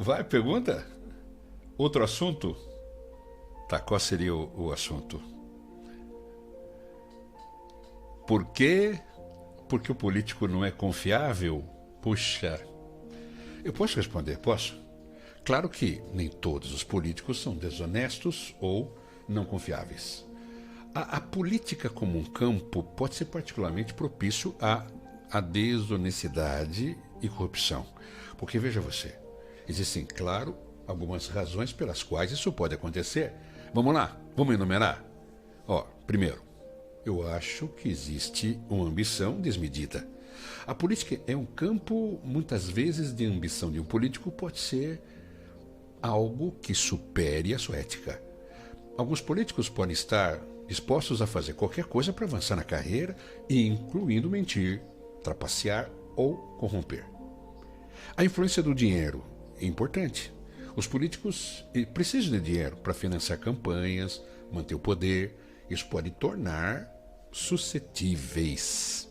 Vai, pergunta. Outro assunto? Tá, qual seria o assunto? Por quê? Porque o político não é confiável? Puxa, eu posso responder, posso? Claro que nem todos os políticos são desonestos ou não confiáveis. A política como um campo pode ser particularmente propício à desonestidade e corrupção. Porque veja você, existem, claro, algumas razões pelas quais isso pode acontecer. Vamos lá, vamos enumerar? Primeiro, eu acho que existe uma ambição desmedida. A política é um campo, muitas vezes, de ambição de um político pode ser algo que supere a sua ética. Alguns políticos podem estar dispostos a fazer qualquer coisa para avançar na carreira, incluindo mentir, trapacear ou corromper. A influência do dinheiro é importante. Os políticos precisam de dinheiro para financiar campanhas, manter o poder. Isso pode tornar suscetíveis,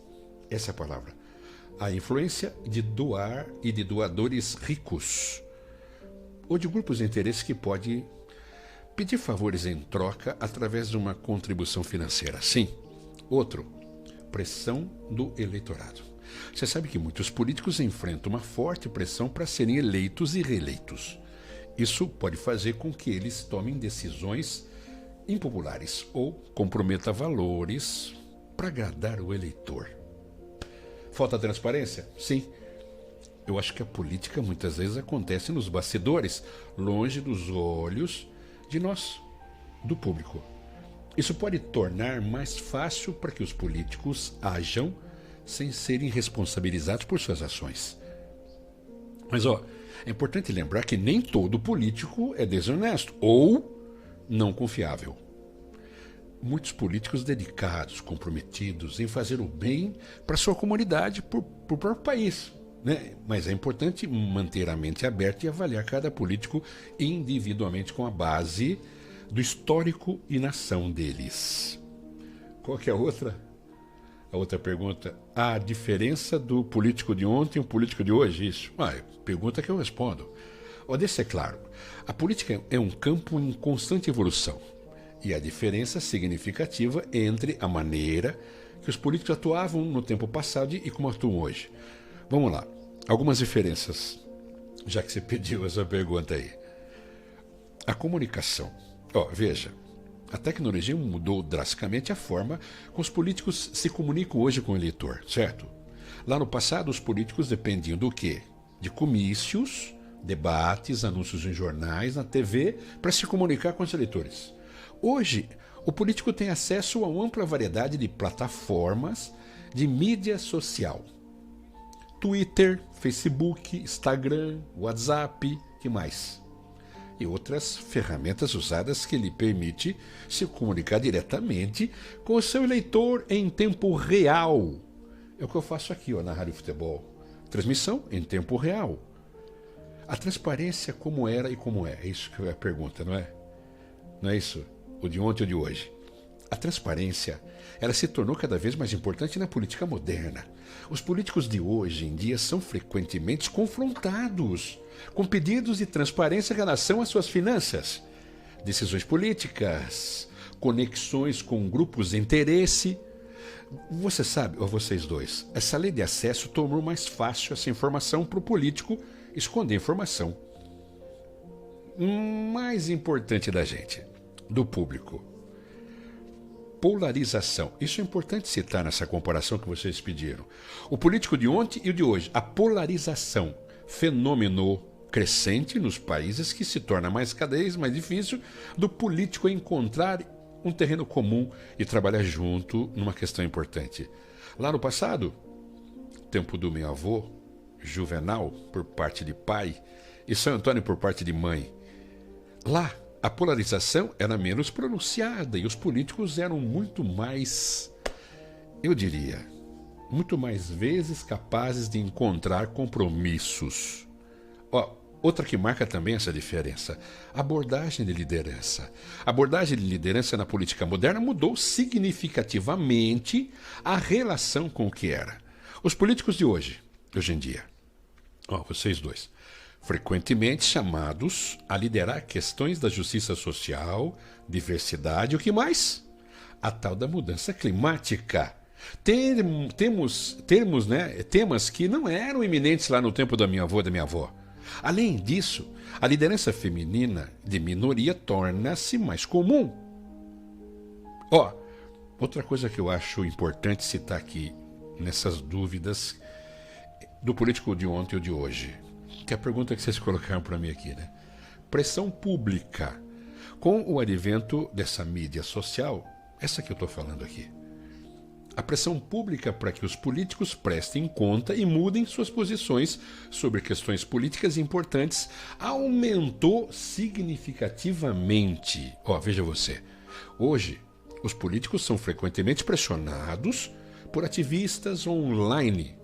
essa é a palavra, a influência de doar e de doadores ricos, ou de grupos de interesse que podem pedir favores em troca através de uma contribuição financeira. Sim. Outro, pressão do eleitorado. Você sabe que muitos políticos enfrentam uma forte pressão para serem eleitos e reeleitos. Isso pode fazer com que eles tomem decisões impopulares ou comprometa valores para agradar o eleitor. Falta transparência? Sim. Eu acho que a política muitas vezes acontece nos bastidores, longe dos olhos de nós, do público. Isso pode tornar mais fácil para que os políticos ajam sem serem responsabilizados por suas ações. Mas é importante lembrar que nem todo político é desonesto ou não confiável. Muitos políticos dedicados, comprometidos em fazer o bem para sua comunidade, para o próprio país, né? Mas é importante manter a mente aberta e avaliar cada político individualmente com a base do histórico e nação deles. Qual que é a outra? A outra pergunta, a diferença do político de ontem e o político de hoje? Isso. Pergunta que eu respondo. Deixa ser claro, a política é um campo em constante evolução e a diferença significativa entre a maneira que os políticos atuavam no tempo passado e como atuam hoje. Vamos lá, algumas diferenças, já que você pediu essa pergunta aí. A comunicação. Veja, a tecnologia mudou drasticamente a forma como os políticos se comunicam hoje com o eleitor, certo? Lá no passado, os políticos dependiam do quê? De comícios, debates, anúncios em jornais, na TV, para se comunicar com os eleitores. Hoje, o político tem acesso a uma ampla variedade de plataformas de mídia social. Twitter, Facebook, Instagram, WhatsApp, que mais? E outras ferramentas usadas que lhe permite se comunicar diretamente com o seu eleitor em tempo real. É o que eu faço aqui na Rádio Futebol. Transmissão em tempo real. A transparência como era e como é. É isso que é a pergunta, não é? Não é isso? O de ontem ou de hoje. A transparência, ela se tornou cada vez mais importante na política moderna. Os políticos de hoje em dia são frequentemente confrontados com pedidos de transparência em relação às suas finanças, decisões políticas, conexões com grupos de interesse. Você sabe, ou vocês dois, essa lei de acesso tornou mais fácil essa informação para o político esconder informação mais importante da gente, do público. Polarização. Isso é importante citar nessa comparação que vocês pediram. O político de ontem e o de hoje. A polarização. Fenômeno crescente nos países que se torna cada vez mais difícil do político encontrar um terreno comum e trabalhar junto numa questão importante. Lá no passado, tempo do meu avô, Juvenal, por parte de pai, e São Antônio por parte de mãe, lá a polarização era menos pronunciada e os políticos eram muito mais, eu diria, muito mais vezes capazes de encontrar compromissos. Outra que marca também essa diferença, a abordagem de liderança. A abordagem de liderança na política moderna mudou significativamente a relação com o que era. Os políticos de hoje em dia, vocês dois, frequentemente chamados a liderar questões da justiça social, diversidade, o que mais? A tal da mudança climática. Temos temas que não eram iminentes lá no tempo da minha avó e da minha avó. Além disso, a liderança feminina de minoria torna-se mais comum. Outra coisa que eu acho importante citar aqui, nessas dúvidas do político de ontem ou de hoje, que é a pergunta que vocês colocaram para mim aqui, né? Pressão pública. Com o advento dessa mídia social, essa que eu estou falando aqui, a pressão pública para que os políticos prestem conta e mudem suas posições sobre questões políticas importantes aumentou significativamente. Veja você, hoje os políticos são frequentemente pressionados por ativistas online,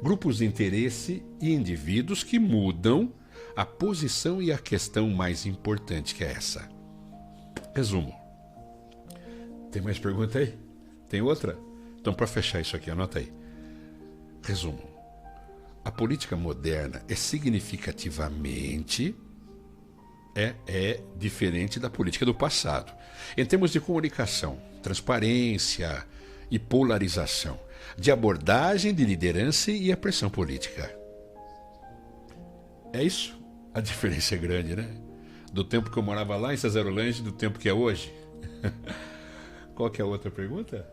grupos de interesse e indivíduos que mudam a posição e a questão mais importante, que é essa. Resumo. Tem mais pergunta aí? Tem outra? Então, para fechar isso aqui, anota aí. Resumo. A política moderna é significativamente diferente da política do passado. Em termos de comunicação, transparência e polarização, de abordagem, de liderança e a pressão política. É isso? A diferença é grande, né? Do tempo que eu morava lá em Cesarolândia e do tempo que é hoje. Qual que é a outra pergunta?